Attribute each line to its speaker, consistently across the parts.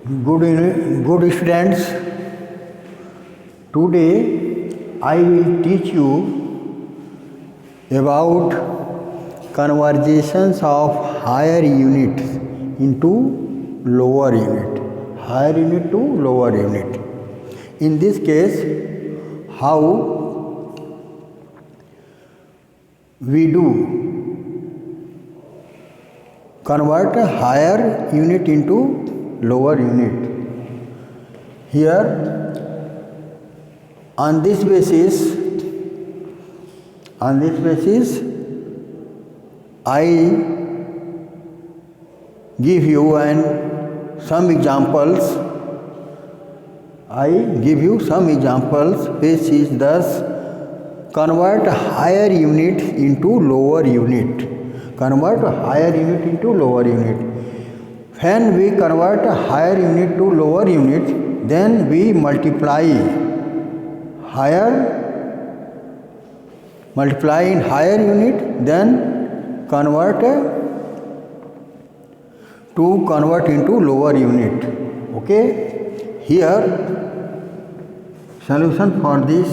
Speaker 1: Good students, today I will teach you about conversions of higher units into lower unit, higher unit to lower unit. In this case, how we do convert a higher unit into lower unit. Here, on this basis, I give you some examples. Which is thus convert higher unit into lower unit. Convert higher unit into lower unit. When we convert a higher unit to lower unit, then we multiply in higher unit, then convert into lower unit. Okay? Here, solution for this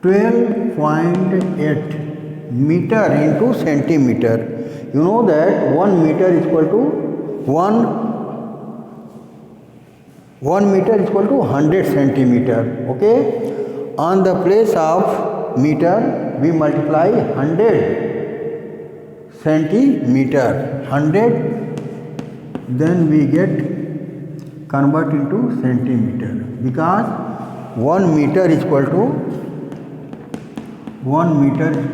Speaker 1: 12.8 meter into centimeter. You know that 1 meter is equal to 100 centimeter. Okay? On the place of meter, we multiply 100 centimeter. 100, then we get convert into centimeter, because 1 meter is equal to 100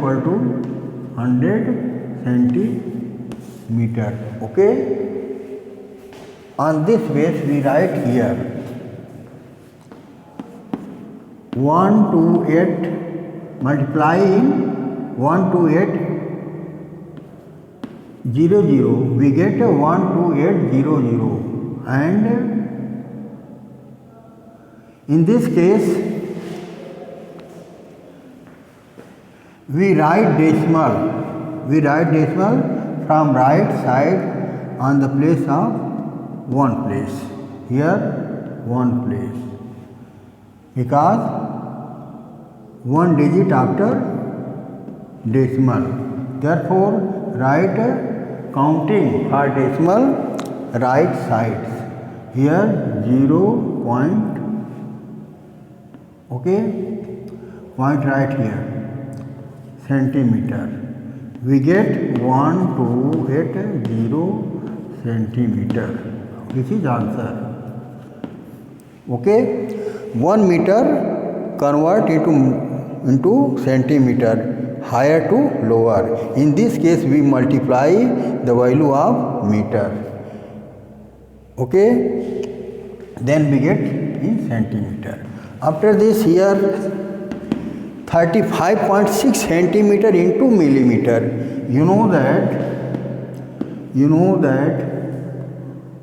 Speaker 1: centimeter. Okay? On this base we write here 128, multiplying 12800, we get 12800, and in this case we write decimal from right side on the place of one place. Here, one place, because one digit after decimal. Therefore, write counting for decimal right sides. Here 0 point. Okay, point right here, centimeter. We get 1280 centimeter. This is answer. Okay? 1 meter convert into centimeter, higher to lower. In this case, we multiply the value of meter. Okay? Then we get in centimeter. After this, here 35.6 centimeter into millimeter. You know that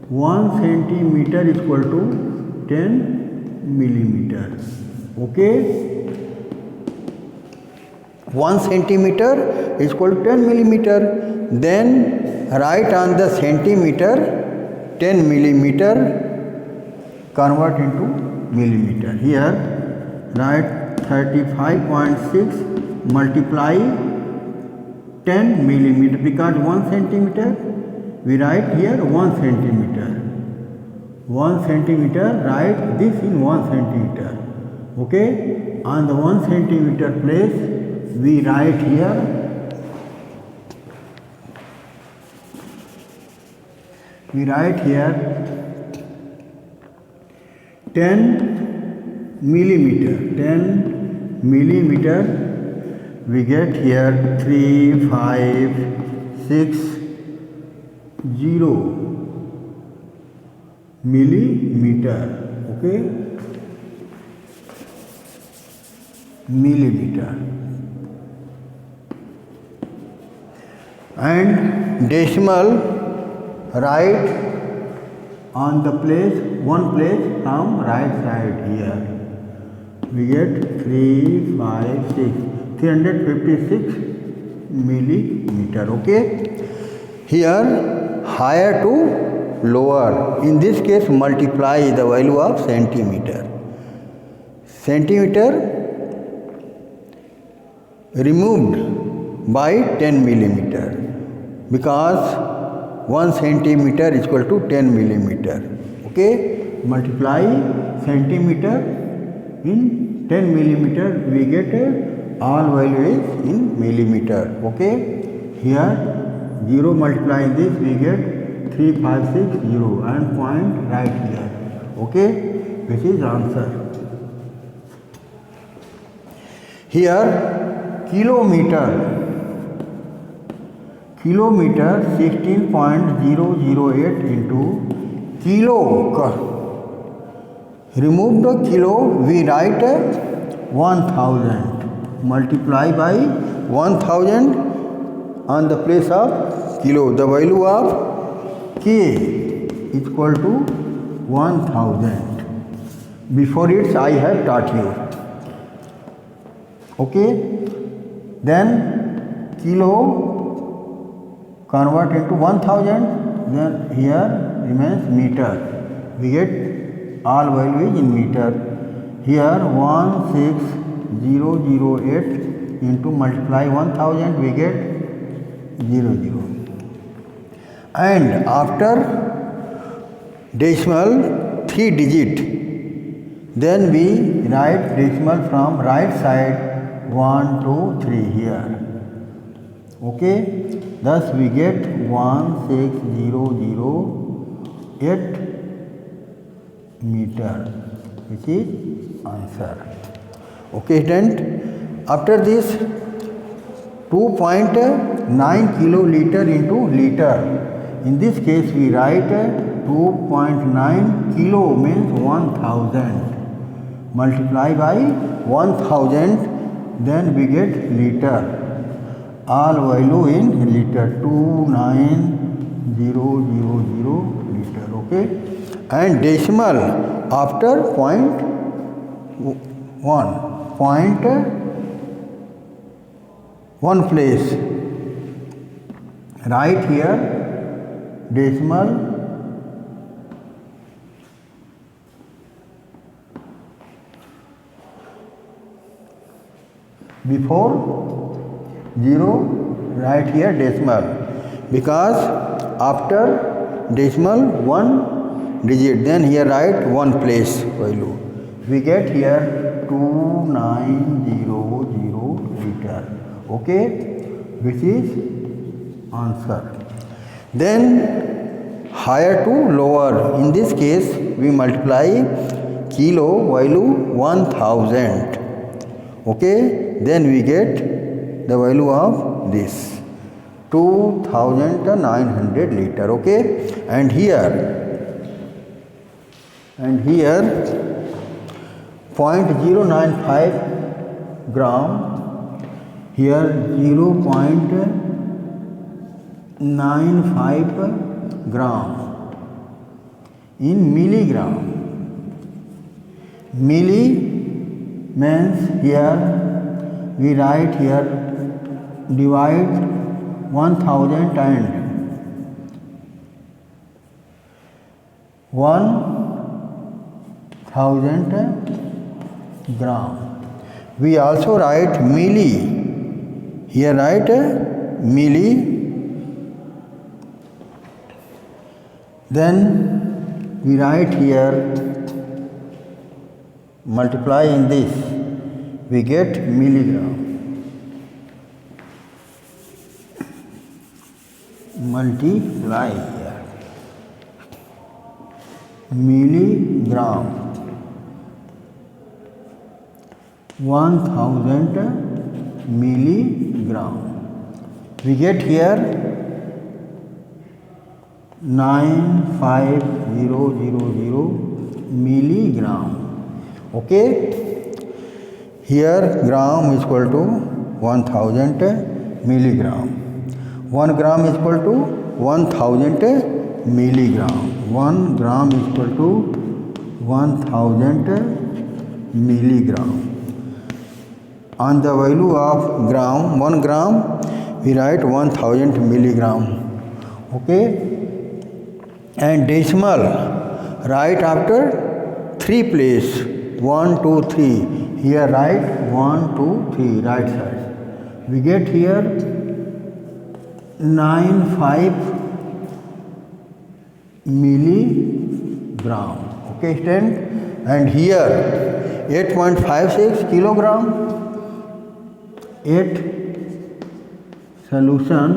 Speaker 1: 1 centimeter is equal to 10 millimeter. Okay? 1 centimeter is equal to 10 millimeter. Then write on the centimeter 10 millimeter, convert into millimeter. Here write 35.6 multiply 10 millimeter, because 1 centimeter, we write here 1 centimeter. 1 centimeter, write this in 1 centimeter. Okay? On the 1 centimeter place, we write here 10 millimeter, we get here 3560 millimeter. Okay? Millimeter. And decimal, write on the one place from right side here. We get 356 millimeter. Okay? Here higher to lower. In this case, multiply the value of centimeter. Centimeter removed by 10 millimeter, because 1 centimeter is equal to 10 millimeter. Okay, multiply centimeter in 10 millimeter, we get all value is in millimeter. Okay, here 0 multiplying this, we get 3560 and point right here. Okay, this is answer. Here kilometer 16.008 into kilo. Remove the kilo, we write 1000. Multiply by 1000 on the place of kilo. The value of k is equal to 1000. Before it I have taught you. Okay, then kilo convert into 1000, then here remains meter. We get all values in meter. Here 16008 into multiply 1000, we get 00. And after decimal 3 digit, then we write decimal from right side 1, 2, 3 here. Okay, thus we get 16008 meter, which is answer. Okay, student. After this, 2.9 kiloliter into liter. In this case, we write 2.9 kilo means 1000. Multiply by 1000, then we get liter. All value in liter, 29000 liter. Okay, and decimal after point 1 place, right here decimal before 0, right here decimal, because after decimal 1 digit, then here write 1 place value. We get here 2900 liter. Okay, which is answer. Then higher to lower. In this case, we multiply kilo value 1000. Okay, then we get the value of this 2900 liter. Okay, and here 0.095 gram, here 0.95 gram in milligram. Milli means here we write here divide 1000 and 1000 gram. We also write milli. Here write milli. Then we write here, multiply in this, we get milligram. Multiply here, milligram, 1000 milligram. We get here 95000 milligram. Okay, here gram is equal to 1000 milligram. 1 gram is equal to 1000 milligram. 1 gram is equal to 1000 milligram. On the value of gram, 1 gram, we write 1000 milligram. Okay, and decimal right after 3 place 1 2 3. Here write 1 2 3 right side. We get here 95 milligram. Okay, student, and here 8.56 kilogram. 8 solution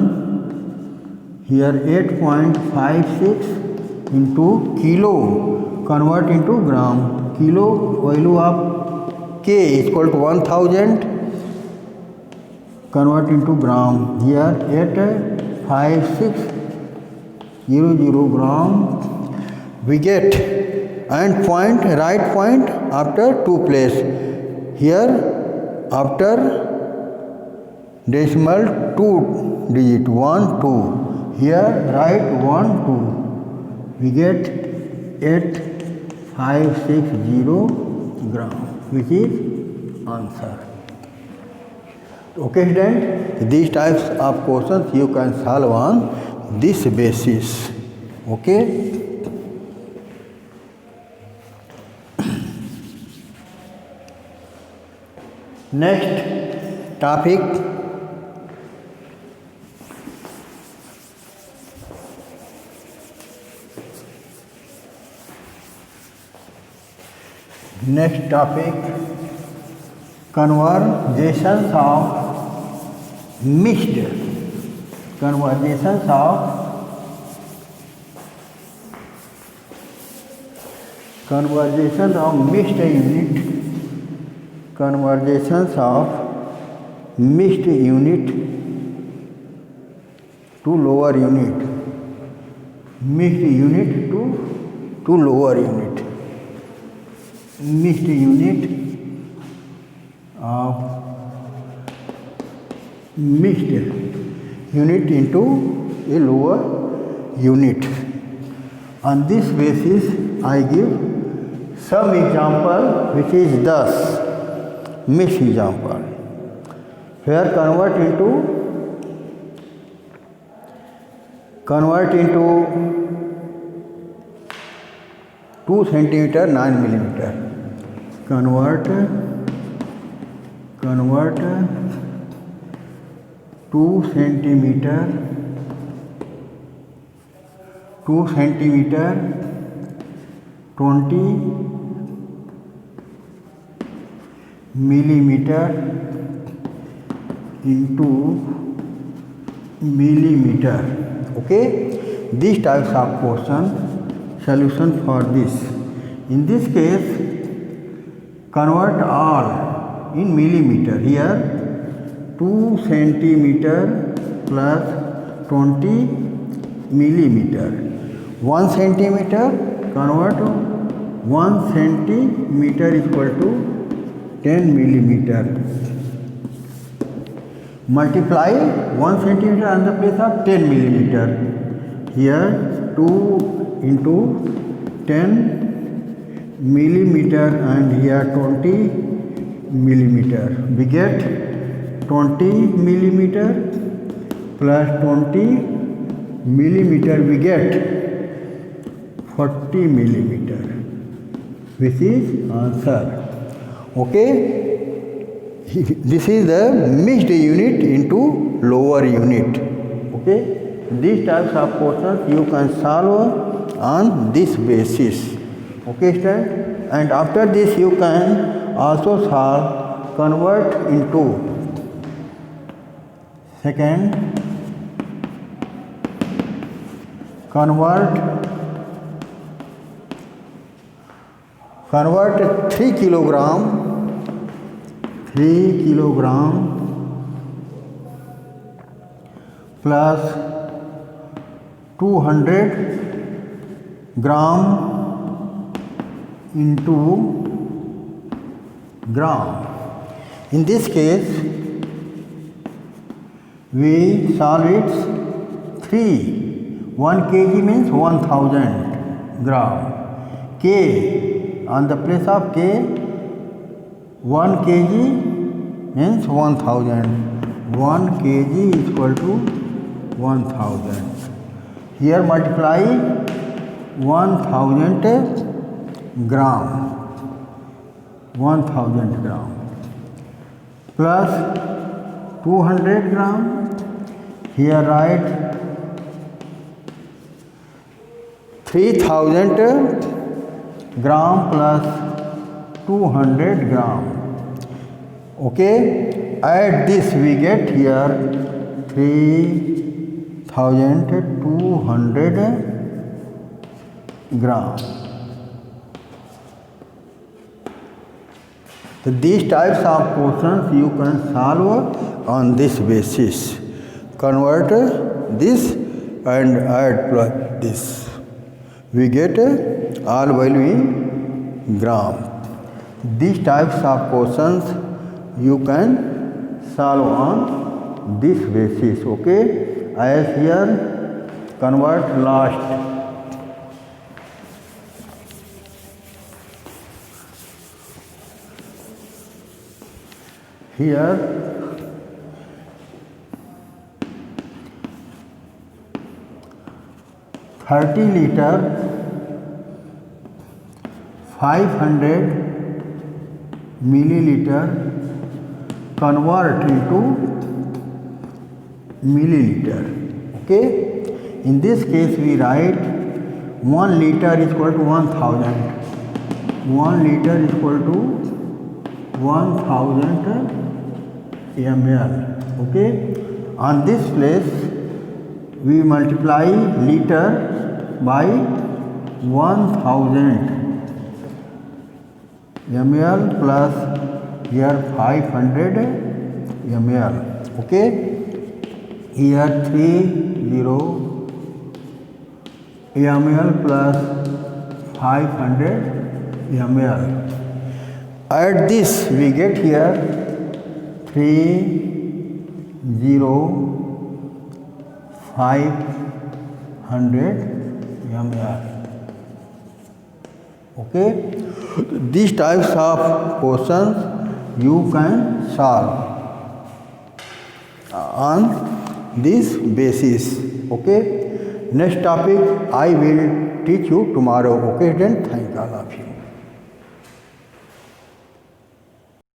Speaker 1: here 8.56 into kilo, convert into gram. Kilo value of K is equal to 1000, convert into gram. Here 85600 gram we get, and point right point after 2 place. Here after decimal 2 digit 1 2. Here write 1 2. We get 8560 gram, which is answer. Okay, student, these types of questions you can solve on this basis. Okay. Next topic, conversions of mixed unit to lower unit, mixed unit to lower unit, mixed unit of mixed unit into a lower unit. On this basis I give some example, which is thus mixed example. Here convert into 2 centimeter 9 millimeter. Convert 2 centimeter 20 millimeter into millimeter. Okay, these types of question solution for this. In this case, convert all in millimeter. Here 2 centimeter plus 20 millimeter. 1 centimeter, convert 1 centimeter is equal to 10 millimeter. Multiply 1 centimeter on the place of 10 millimeter. Here 2 into 10 millimeter and here 20 millimeter. We get 20 millimeter plus 20 millimeter, we get 40 millimeter, which is answer. Okay, this is the mixed unit into lower unit. Okay, these types of questions you can solve on this basis. Okay, student, and after this you can also solve convert into second, convert 3 kilogram plus 200 gram into gram. In this case, we solve it 3. 1 kg means 1000 gram. K, on the place of K, 1 kg means 1000. 1 kg is equal to 1000. Here multiply 1000 gram, 1000 gram plus 200 gram. Here write 3000 gram plus 200 gram. Okay, add this, we get here 3200 gram. So these types of questions you can solve on this basis. Convert this and add plus this. We get all value in gram. These types of questions you can solve on this basis. Okay, as here convert last. Here 30 liter 500 milliliter convert into milliliter. Okay, in this case we write 1 liter is equal to 1000. 1 liter is equal to 1000 ml. Okay, on this place we multiply liter by 1000 ml plus here 500 ml. Okay, here 30 ml plus 500 ml. Add this, we get here 500 ml. Okay, these types of questions you can solve on this basis. Okay, next topic I will teach you tomorrow. Okay, then thank all of you.